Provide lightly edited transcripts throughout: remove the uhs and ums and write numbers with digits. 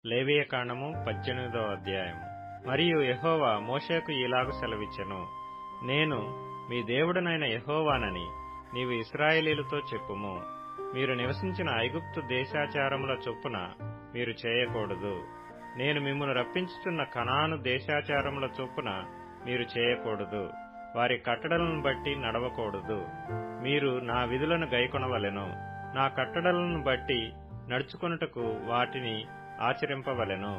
లేవియకాండము 18వ అధ్యాయము. మరియు యెహోవా మోషేకు ఈలాగు సెలవిచ్చెను, నేను మీ దేవుడనైన యెహోవానని నీవు ఇశ్రాయేలీయులతో చెప్పుము. మీరు నివసించిన ఐగుప్తు దేశాచారముల చొప్పున మీరు చేయకూడదు. నేను మిమ్మును రప్పించుచున్న కనాను దేశాచారముల చొప్పున మీరు చేయకూడదు. వారి కట్టడలను బట్టి నడవకూడదు. మీరు నా విధులను గైకొనవలెను. నా కట్టడలను బట్టి నడుచుకొనుటకు వాటిని ఆచరింపవలెను.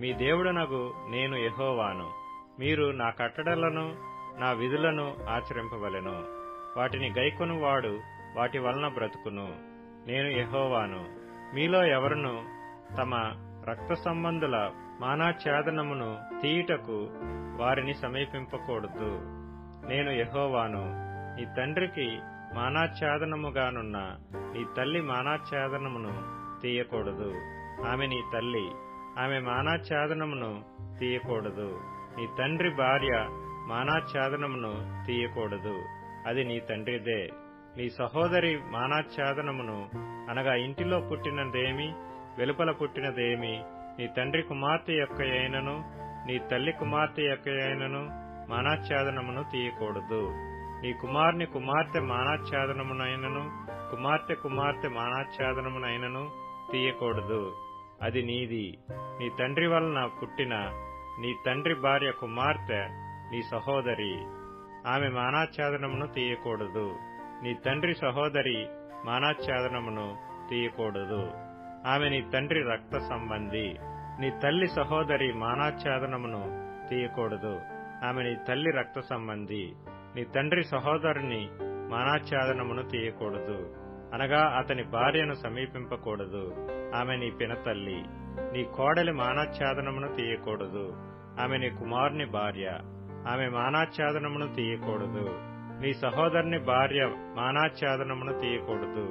మీ దేవుడనగు నేను యెహోవాను. మీరు నా కట్టడలను నా విధులను ఆచరింపవలెను. వాటిని గైకొనువాడు వాటి వలన బ్రతుకును. నేను యెహోవాను. మీలో ఎవరును తమ రక్త సంబంధుల మానాఛేదనమును తీయుటకు వారిని సమీపింపకూడదు. నేను యెహోవాను. నీ తండ్రికి మానాఛేదనముగానున్న నీ తల్లి మానాఛేదనమును తీయకూడదు. ఆమె నీ తల్లి. ఆమె మానాఛేదనమును తీయకూడదు. నీ తండ్రి భార్య మానాఛేదనమును తీయకూడదు. అది నీ తండ్రిదే. నీ సహోదరి మానాఛేదనమును, అనగా ఇంటిలో పుట్టినదేమి వెలుపల పుట్టినదేమి, నీ తండ్రి కుమార్తె యొక్క అయినను నీ తల్లి కుమార్తె యొక్క అయినను మానాఛేదనమును తీయకూడదు. నీ కుమార్ని కుమార్తె మానాఛేదనమునైనను కుమార్తె కుమార్తె మానాఛేదనమునైనను తీయకూడదు. అది నీది. నీ తండ్రి వలన పుట్టిన నీ తండ్రి భార్య కుమార్తె నీ సహోదరి. ఆమె మానాఛేదనమును తీయకూడదు. నీ తండ్రి సహోదరి మానాఛేదనమును తీయకూడదు. ఆమె నీ తండ్రి రక్త సంబంధి. నీ తల్లి సహోదరి మానాఛేదనమును తీయకూడదు. ఆమె నీ తల్లి రక్త సంబంధి. నీ తండ్రి సహోదరుని మానాఛేదనమును తీయకూడదు, అనగా అతని భార్యను సమీపింపకూడదు. ఆమె నీ పినతల్లి. నీ కోడలి మానాఛేదనమును తీయకూడదు. ఆమె నీ కుమారుని భార్య. ఆమె మానాఛేదనమును తీయకూడదు. నీ సహోదరుని భార్య మానాఛేదనమును తీయకూడదు.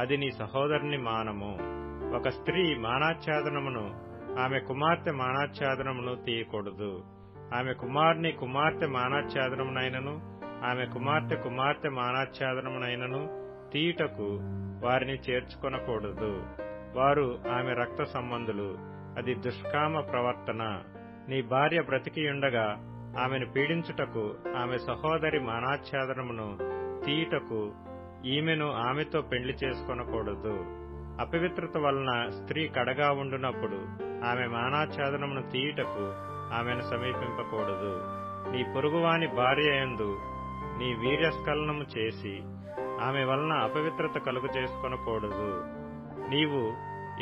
అది నీ సహోదరుని మానము. ఒక స్త్రీ మానాఛేదనమును, ఆమె కుమార్తె మానాఛేదనమును తీయకూడదు. ఆమె కుమారుని కుమార్తె మానాఛేదనమునైనను ఆమె కుమార్తె కుమార్తె మానాఛేదనమునైనను తీయుటకు వారిని చేర్చుకొనకూడదు. వారు ఆమె రక్త సంబంధులు. అది దుష్కామ ప్రవర్తన. నీ భార్య బ్రతికియుండగా ఆమెను పీడించుటకు ఆమె సహోదరి మానాఛేదనమును తీయుటకు ఈమెను ఆమెతో పెండ్లి చేసుకొనకూడదు. అపవిత్రత వలన స్త్రీ కడగా ఉండునప్పుడు ఆమె మానాఛేదనమును తీయుటకు ఆమెను సమీపింపకూడదు. నీ పొరుగువాని భార్య యందు నీ వీర్యస్ఖలనము చేసి ఆమె వలన అపవిత్రత కలుగు చేసుకొనకూడదు. నీవు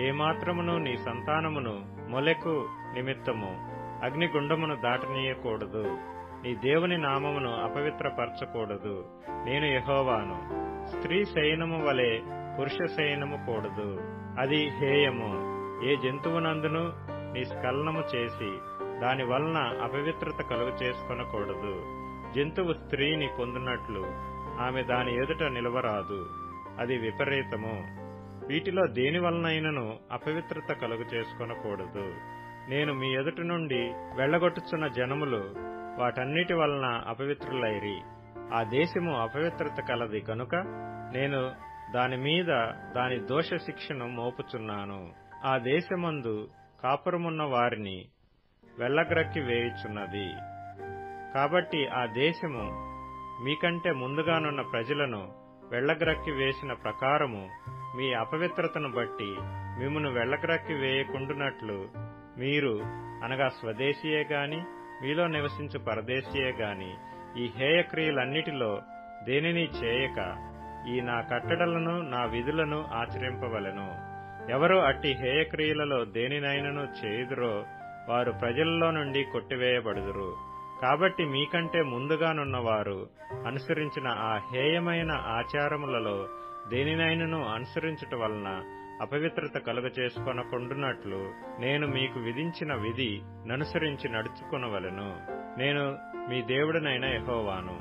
ఏమాత్రమును నీ సంతానమును మొలెకు నిమిత్తము అగ్నిగుండమును దాటనీయకూడదు. నీ దేవుని నామమును అపవిత్రపరచకూడదు. నేను యెహోవాను. స్త్రీ శయనము వలె పురుష శయనము కూడదు. అది హేయము. ఏ జంతువునందును నీ స్ఖలనము చేసి దాని వలన అపవిత్రత కలుగు చేసుకొనకూడదు. జంతువు స్త్రీని పొందినట్లు ఆమె దాని ఎదుట నిలవరాదు. అది విపరీతము. వీటిలో దేని వలనైనను అపవిత్రత కలుగు చేసుకొనకూడదు. నేను మీ ఎదుట నుండి వెళ్లగొట్టుచున్న జనములు వాటన్నిటి వలన అపవిత్రులైరి. ఆ దేశము అపవిత్రత కలది కనుక నేను దాని మీద దాని దోష శిక్షను మోపుచున్నాను. ఆ దేశమందు కాపురమున్న వారిని వెళ్లగ్రక్కి వేయుచున్నది. కాబట్టి ఆ దేశము మీకంటే ముందుగానున్న ప్రజలను వెళ్లగ్రక్కి వేసిన ప్రకారము మీ అపవిత్రతను బట్టి మిమ్మును వెళ్లగ్రక్కి వేయకుండునట్లు మీరు, అనగా స్వదేశీయే గాని మీలో నివసించు పరదేశీయే గాని ఈ హేయక్రియలన్నిటిలో దేనిని చేయక ఈ నా కట్టడలను నా విధులను ఆచరింపవలెను. ఎవరు అట్టి హేయక్రియలలో దేనినైనను చేయుదురో వారు ప్రజలలో నుండి కొట్టివేయబడుదురు. కాబట్టి మీకంటే ముందుగానున్నవారు అనుసరించిన ఆ హేయమైన ఆచారములలో దేనినైనను అనుసరించుట వలన అపవిత్రత కలుగ చేసుకొనకుండునట్లు నేను మీకు విధించిన విధి ననుసరించి నడుచుకొనవలెను. నేను మీ దేవుడనైన యెహోవాను.